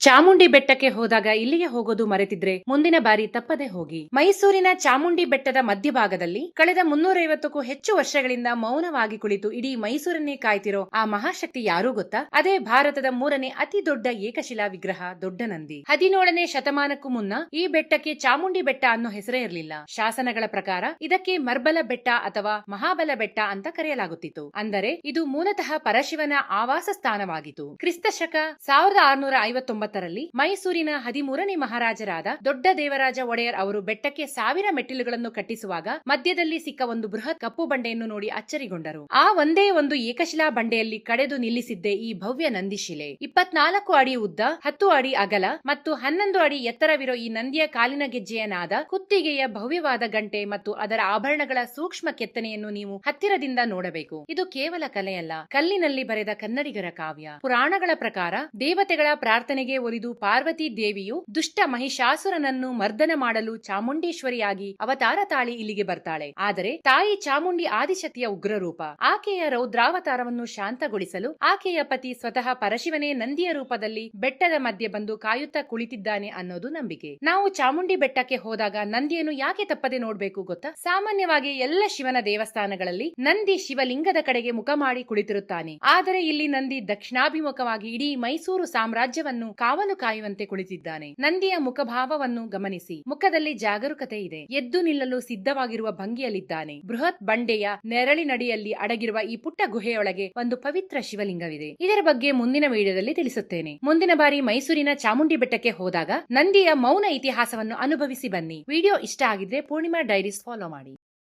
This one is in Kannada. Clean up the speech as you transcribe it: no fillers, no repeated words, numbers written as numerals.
ಚಾಮುಂಡಿ ಬೆಟ್ಟಕ್ಕೆ ಹೋದಾಗ ಇಲ್ಲಿಗೆ ಹೋಗೋದು ಮರೆತಿದ್ರೆ ಮುಂದಿನ ಬಾರಿ ತಪ್ಪದೆ ಹೋಗಿ. ಮೈಸೂರಿನ ಚಾಮುಂಡಿ ಬೆಟ್ಟದ ಮಧ್ಯಭಾಗದಲ್ಲಿ ಕಳೆದ 350ಕ್ಕೂ ಹೆಚ್ಚು ವರ್ಷಗಳಿಂದ ಮೌನವಾಗಿ ಕುಳಿತು ಇಡೀ ಮೈಸೂರನ್ನೇ ಕಾಯ್ತಿರೋ ಆ ಮಹಾಶಕ್ತಿ ಯಾರು ಗೊತ್ತಾ? ಅದೇ ಭಾರತದ 3ನೇ ಅತಿ ದೊಡ್ಡ ಏಕಶಿಲಾ ವಿಗ್ರಹ ದೊಡ್ಡ ನಂದಿ. 17ನೇ ಶತಮಾನಕ್ಕೂ ಮುನ್ನ ಈ ಬೆಟ್ಟಕ್ಕೆ ಚಾಮುಂಡಿ ಬೆಟ್ಟ ಅನ್ನೋ ಹೆಸರೇ ಇರಲಿಲ್ಲ. ಶಾಸನಗಳ ಪ್ರಕಾರ ಇದಕ್ಕೆ ಮರ್ಬಲ ಬೆಟ್ಟ ಅಥವಾ ಮಹಾಬಲ ಬೆಟ್ಟ ಅಂತ ಕರೆಯಲಾಗುತ್ತಿತ್ತು. ಅಂದರೆ ಇದು ಮೂಲತಃ ಪರಶಿವನ ಆವಾಸ ಸ್ಥಾನವಾಗಿತ್ತು. ಕ್ರಿಸ್ತ ಶಕ 1659 ರಲ್ಲಿ ಮೈಸೂರಿನ 13ನೇ ಮಹಾರಾಜರಾದ ದೊಡ್ಡ ದೇವರಾಜ ಒಡೆಯರ್ ಅವರು ಬೆಟ್ಟಕ್ಕೆ 1000 ಮೆಟ್ಟಿಲುಗಳನ್ನು ಕಟ್ಟಿಸುವಾಗ ಮಧ್ಯದಲ್ಲಿ ಸಿಕ್ಕ ಒಂದು ಬೃಹತ್ ಕಪ್ಪು ಬಂಡೆಯನ್ನು ನೋಡಿ ಅಚ್ಚರಿಗೊಂಡರು. ಆ ಒಂದೇ ಒಂದು ಏಕಶಿಲಾ ಬಂಡೆಯಲ್ಲಿ ಕಡೆದು ನಿಲ್ಲಿಸಿದ್ದೇ ಈ ಭವ್ಯ ನಂದಿಶಿಲೆ. 24 ಅಡಿ ಉದ್ದ, 10 ಅಡಿ ಅಗಲ ಮತ್ತು 11 ಅಡಿ ಎತ್ತರವಿರೋ ಈ ನಂದಿಯ ಕಾಲಿನ ಗೆಜ್ಜೆಯ ನಾದ, ಕುತ್ತಿಗೆಯ ಭವ್ಯವಾದ ಗಂಟೆ ಮತ್ತು ಅದರ ಆಭರಣಗಳ ಸೂಕ್ಷ್ಮ ಕೆತ್ತನೆಯನ್ನು ನೀವು ಹತ್ತಿರದಿಂದ ನೋಡಬೇಕು. ಇದು ಕೇವಲ ಕಲೆಯಲ್ಲ, ಕಲ್ಲಿನಲ್ಲಿ ಬರೆದ ಕನ್ನಡಿಗರ ಕಾವ್ಯ. ಪುರಾಣಗಳ ಪ್ರಕಾರ ದೇವತೆಗಳ ಪ್ರಾರ್ಥನೆಗೆ ಒಲಿದು ಪಾರ್ವತಿ ದೇವಿಯು ದುಷ್ಟ ಮಹಿಷಾಸುರನನ್ನು ಮರ್ದನ ಮಾಡಲು ಚಾಮುಂಡೇಶ್ವರಿಯಾಗಿ ಅವತಾರ ತಾಳಿ ಇಲ್ಲಿಗೆ ಬರ್ತಾಳೆ. ಆದರೆ ತಾಯಿ ಚಾಮುಂಡಿ ಆದಿಶಕ್ತಿಯ ಉಗ್ರರೂಪ. ಆಕೆಯ ರೌದ್ರಾವತಾರವನ್ನು ಶಾಂತಗೊಳಿಸಲು ಆಕೆಯ ಪತಿ ಸ್ವತಃ ಪರಶಿವನೇ ನಂದಿಯ ರೂಪದಲ್ಲಿ ಬೆಟ್ಟದ ಮಧ್ಯೆ ಬಂದು ಕಾಯುತ್ತಾ ಕುಳಿತಿದ್ದಾನೆ ಅನ್ನೋದು ನಂಬಿಕೆ. ನಾವು ಚಾಮುಂಡಿ ಬೆಟ್ಟಕ್ಕೆ ಹೋದಾಗ ನಂದಿಯನ್ನು ಯಾಕೆ ತಪ್ಪದೆ ನೋಡ್ಬೇಕು ಗೊತ್ತಾ? ಸಾಮಾನ್ಯವಾಗಿ ಎಲ್ಲ ಶಿವನ ದೇವಸ್ಥಾನಗಳಲ್ಲಿ ನಂದಿ ಶಿವಲಿಂಗದ ಕಡೆಗೆ ಮುಖ ಮಾಡಿ ಕುಳಿತಿರುತ್ತಾನೆ. ಆದರೆ ಇಲ್ಲಿ ನಂದಿ ದಕ್ಷಿಣಾಭಿಮುಖವಾಗಿ ಇಡೀ ಮೈಸೂರು ಸಾಮ್ರಾಜ್ಯವನ್ನು ಕಾವಲು ಕಾಯುವಂತೆ ಕುಳಿತಿದ್ದಾನೆ. ನಂದಿಯ ಮುಖಭಾವವನ್ನು ಗಮನಿಸಿ. ಮುಖದಲ್ಲಿ ಜಾಗರೂಕತೆ ಇದೆ. ಎದ್ದು ನಿಲ್ಲಲು ಸಿದ್ಧವಾಗಿರುವ ಭಂಗಿಯಲ್ಲಿದ್ದಾನೆ. ಬೃಹತ್ ಬಂಡೆಯ ನೆರಳಿನಡಿಯಲ್ಲಿ ಅಡಗಿರುವ ಈ ಪುಟ್ಟ ಗುಹೆಯೊಳಗೆ ಒಂದು ಪವಿತ್ರ ಶಿವಲಿಂಗವಿದೆ. ಇದರ ಬಗ್ಗೆ ಮುಂದಿನ ವಿಡಿಯೋದಲ್ಲಿ ತಿಳಿಸುತ್ತೇನೆ. ಮುಂದಿನ ಬಾರಿ ಮೈಸೂರಿನ ಚಾಮುಂಡಿ ಬೆಟ್ಟಕ್ಕೆ ಹೋದಾಗ ನಂದಿಯ ಮೌನ ಇತಿಹಾಸವನ್ನು ಅನುಭವಿಸಿ ಬನ್ನಿ. ವಿಡಿಯೋ ಇಷ್ಟ ಆಗಿದ್ರೆ ಪೂರ್ಣಿಮಾ ಡೈರೀಸ್ ಫಾಲೋ ಮಾಡಿ.